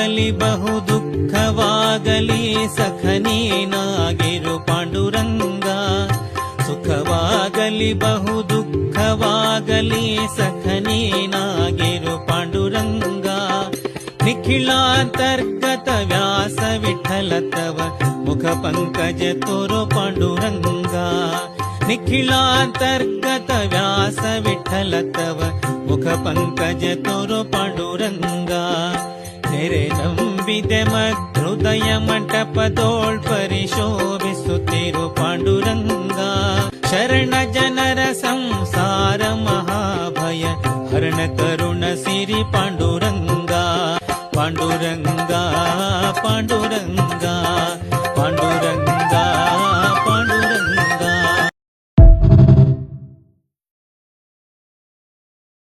ಸುಖವಾಗಲಿ ಬಹು ದುಃಖವಾಗಲಿ ಸಖನೇನಾಗಿರು ಪಾಂಡುರಂಗ. ಸುಖವಾಗಲಿ ಬಹು ದುಃಖವಾಗಲಿ ಸಖನೇನಾಗಿರು ಪಾಂಡುರಂಗ. ನಿಖಿಲಾಂತರ್ಗತ ವ್ಯಾಸ ವಿಠಲ ತವ ಮುಖ ಪಂಕಜ ತೋರೋ ಪಾಂಡುರಂಗ. ನಿಖಿಲಾಂತರ್ಗತ ವ್ಯಾಸ ವಿಠಲ ತವ ಮುಖ ಪಂಕಜ ತೋರೋ ಪಾಂಡುರಂಗ. ನೆರೆ ನಂಬಿದೆ ಮಹೃದಯ ಮಂಟಪದೋಳ್ ಪರಿಶೋಭಿಸುತ್ತಿರು ಪಾಂಡುರಂಗ. ಶರಣ ಜನರ ಸಂಸಾರ ಮಹಾಭಯ ಹರಣ ಕರುಣ ಸಿರಿ ಪಾಂಡುರಂಗ. ಪಾಂಡುರಂಗ ಪಾಂಡುರಂಗ ಪಾಂಡುರಂಗ